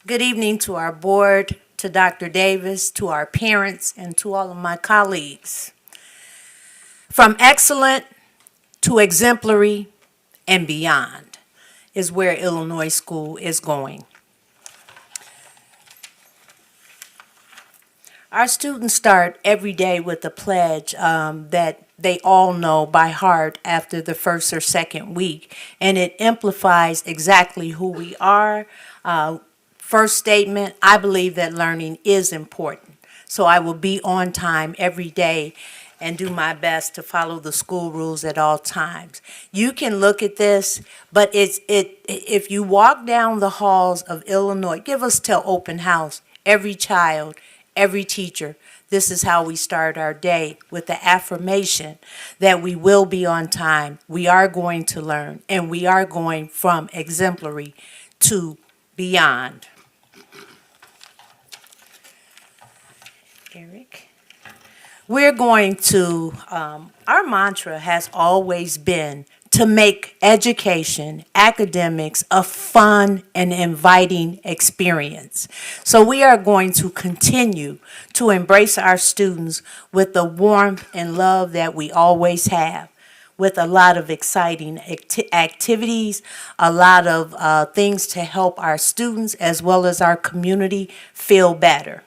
Good evening to our board, to Dr. Davis, to our parents, and to all of my colleagues. From excellent to exemplary and beyond is where Illinois school is going. Our students start every day with a pledge that they all know by heart after the first or second week, and it amplifies exactly who we are. First statement, I believe that learning is important. So I will be on time every day and do my best to follow the school rules at all times. You can look at this, but if you walk down the halls of Illinois, give us till open house, every child, every teacher, this is how we start our day, with the affirmation that we will be on time, we are going to learn, and we are going from exemplary to beyond. Eric? We're going to, our mantra has always been to make education, academics, a fun and inviting experience. So we are going to continue to embrace our students with the warmth and love that we always have, with a lot of exciting activities, a lot of things to help our students as well as our community feel better.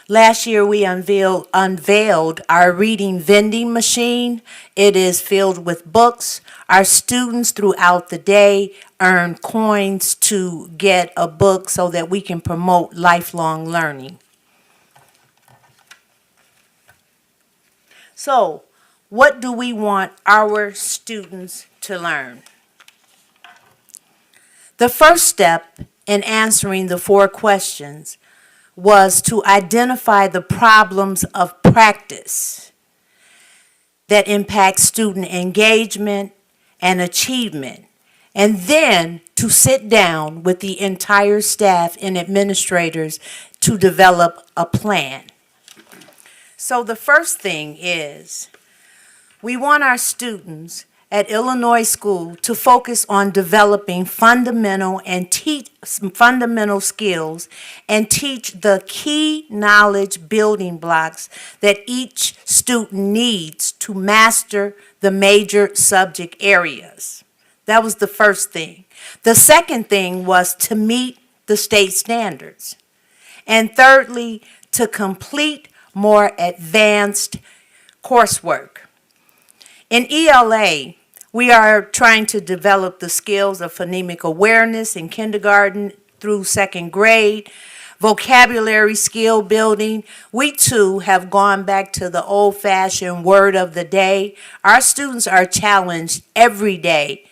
Last year, we unveiled our reading vending machine. It is filled with books. Our students throughout the day earn coins to get a book so that we can promote lifelong learning. So, what do we want our students to learn? The first step in answering the 4 questions was to identify the problems of practice that impact student engagement and achievement, and then to sit down with the entire staff and administrators to develop a plan. So the first thing is, we want our students at Illinois School to focus on developing fundamental skills and teach the key knowledge building blocks that each student needs to master the major subject areas. That was the first thing. The second thing was to meet the state standards. And thirdly, to complete more advanced coursework. In ELA, we are trying to develop the skills of phonemic awareness in kindergarten through 2nd grade, vocabulary skill building. We too have gone back to the old-fashioned word of the day. Our students are challenged every day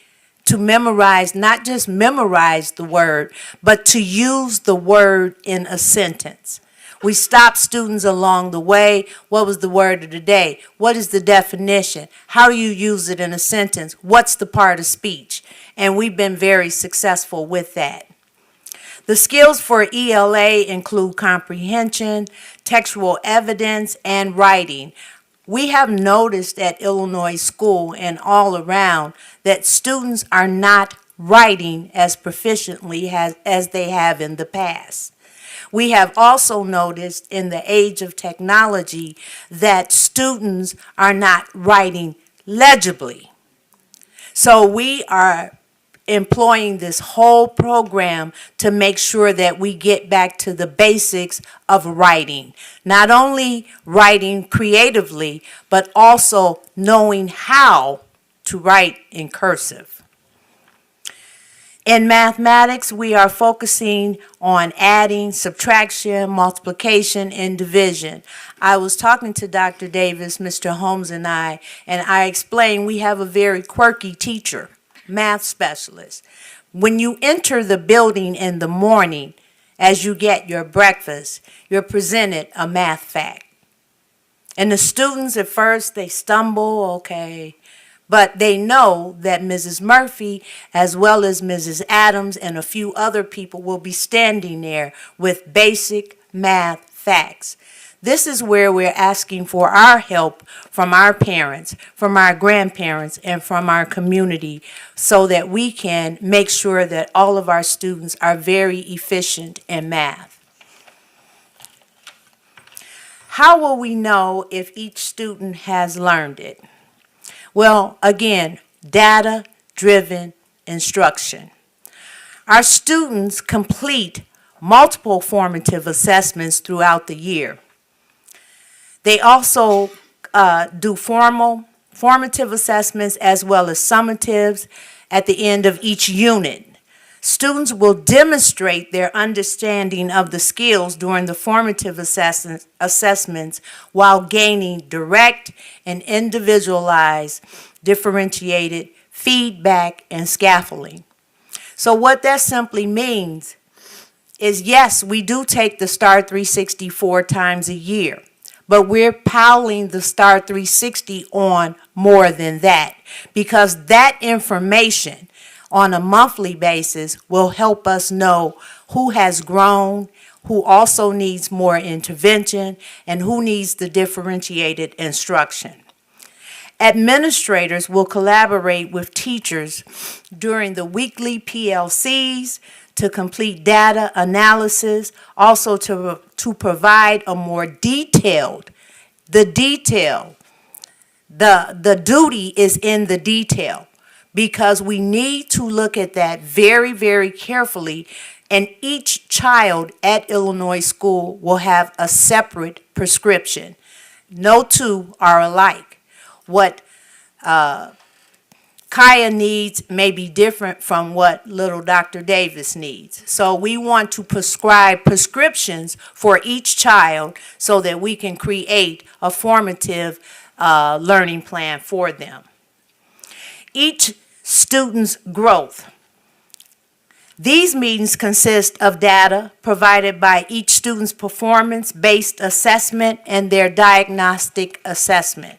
to memorize, not just memorize the word, but to use the word in a sentence. We stop students along the way. What was the word of the day? What is the definition? How do you use it in a sentence? What's the part of speech? And we've been very successful with that. The skills for ELA include comprehension, textual evidence, and writing. We have noticed at Illinois School and all around that students are not writing as proficiently as they have in the past. We have also noticed in the age of technology that students are not writing legibly. So we are employing this whole program to make sure that we get back to the basics of writing. Not only writing creatively, but also knowing how to write in cursive. In mathematics, we are focusing on adding, subtraction, multiplication, and division. I was talking to Dr. Davis, Mr. Holmes, and I explained we have a very quirky teacher, math specialist. When you enter the building in the morning, as you get your breakfast, you're presented a math fact. And the students at first, they stumble, okay, but they know that Mrs. Murphy, as well as Mrs. Adams and a few other people, will be standing there with basic math facts. This is where we're asking for our help from our parents, from our grandparents, and from our community so that we can make sure that all of our students are very efficient in math. How will we know if each student has learned it? Well, again, data-driven instruction. Our students complete multiple formative assessments throughout the year. They also do formative assessments as well as summatives at the end of each unit. Students will demonstrate their understanding of the skills during the formative assessments while gaining direct and individualized, differentiated feedback and scaffolding. So what that simply means is, yes, we do take the STAR 360 4 times a year, but we're piling the STAR 360 on more than that, because that information on a monthly basis will help us know who has grown, who also needs more intervention, and who needs the differentiated instruction. Administrators will collaborate with teachers during the weekly PLCs to complete data analysis, also to provide a more detailed, the duty is in the detail, because we need to look at that very, very carefully, and each child at Illinois school will have a separate prescription. No two are alike. What Kaya needs may be different from what little Dr. Davis needs. So we want to prescribe prescriptions for each child so that we can create a formative learning plan for them. Each student's growth. These meetings consist of data provided by each student's performance-based assessment and their diagnostic assessment.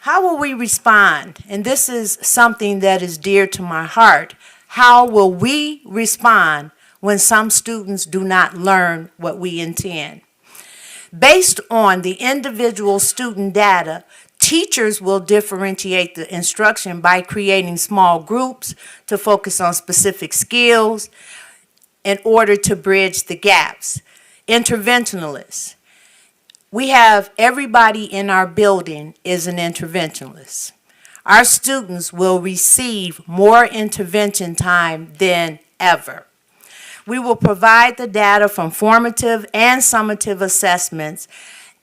How will we respond? And this is something that is dear to my heart. How will we respond when some students do not learn what we intend? Based on the individual student data, teachers will differentiate the instruction by creating small groups to focus on specific skills in order to bridge the gaps. Interventionalists. We have everybody in our building is an interventionalist. Our students will receive more intervention time than ever. We will provide the data from formative and summative assessments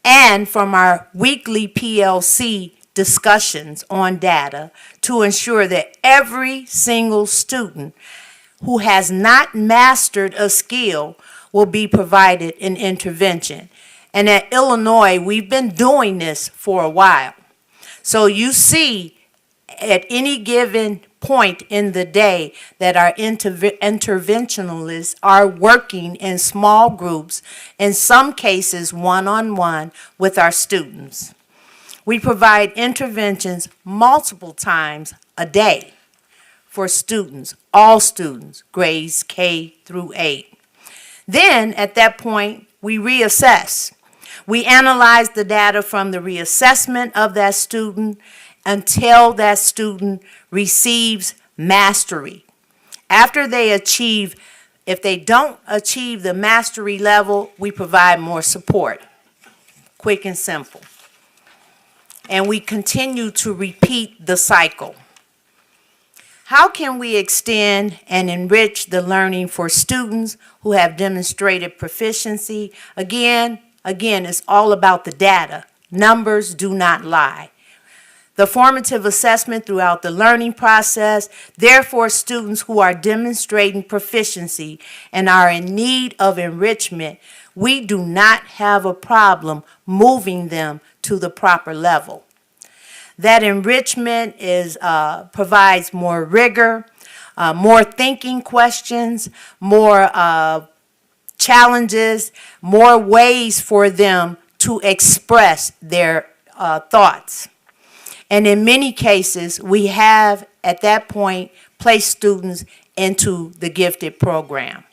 and from our weekly PLC discussions on data to ensure that every single student who has not mastered a skill will be provided an intervention. And at Illinois, we've been doing this for a while. So you see at any given point in the day that our interventionalists are working in small groups, in some cases one-on-one with our students. We provide interventions multiple times a day for students, all students, grades K through 8. Then at that point, we reassess. We analyze the data from the reassessment of that student until that student receives mastery. After they achieve, if they don't achieve the mastery level, we provide more support. Quick and simple. And we continue to repeat the cycle. How can we extend and enrich the learning for students who have demonstrated proficiency? Again, it's all about the data. Numbers do not lie. The formative assessment throughout the learning process, therefore students who are demonstrating proficiency and are in need of enrichment, we do not have a problem moving them to the proper level. That enrichment provides more rigor, more thinking questions, more challenges, more ways for them to express their thoughts. And in many cases, we have, at that point, placed students into the gifted program.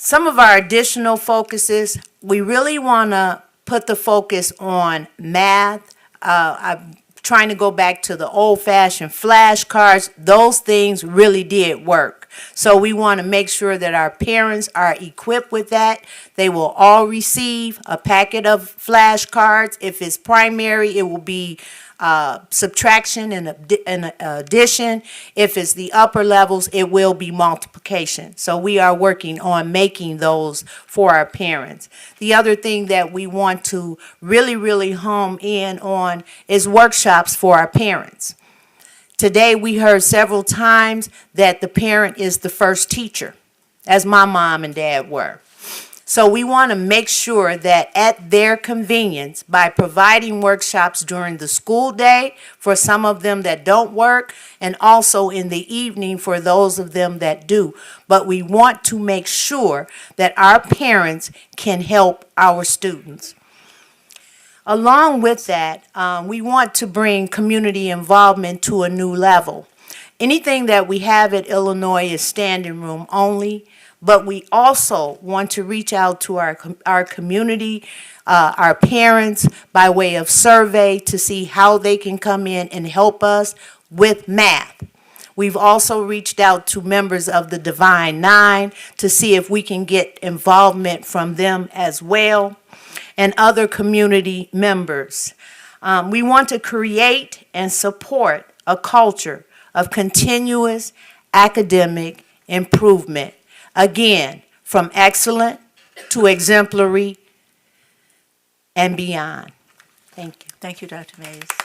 Some of our additional focuses, we really want to put the focus on math. I'm trying to go back to the old-fashioned flashcards. Those things really did work. So we want to make sure that our parents are equipped with that. They will all receive a packet of flashcards. If it's primary, it will be subtraction and addition. If it's the upper levels, it will be multiplication. So we are working on making those for our parents. The other thing that we want to really home in on is workshops for our parents. Today we heard several times that the parent is the first teacher, as my mom and dad were. So we want to make sure that at their convenience, by providing workshops during the school day for some of them that don't work, and also in the evening for those of them that do. But we want to make sure that our parents can help our students. Along with that, we want to bring community involvement to a new level. Anything that we have at Illinois is standing room only. But we also want to reach out to our community, our parents, by way of survey to see how they can come in and help us with math. We've also reached out to members of the Divine Nine to see if we can get involvement from them as well, and other community members. We want to create and support a culture of continuous academic improvement. Again, from excellent to exemplary and beyond. Thank you. Thank you, Dr. Mays.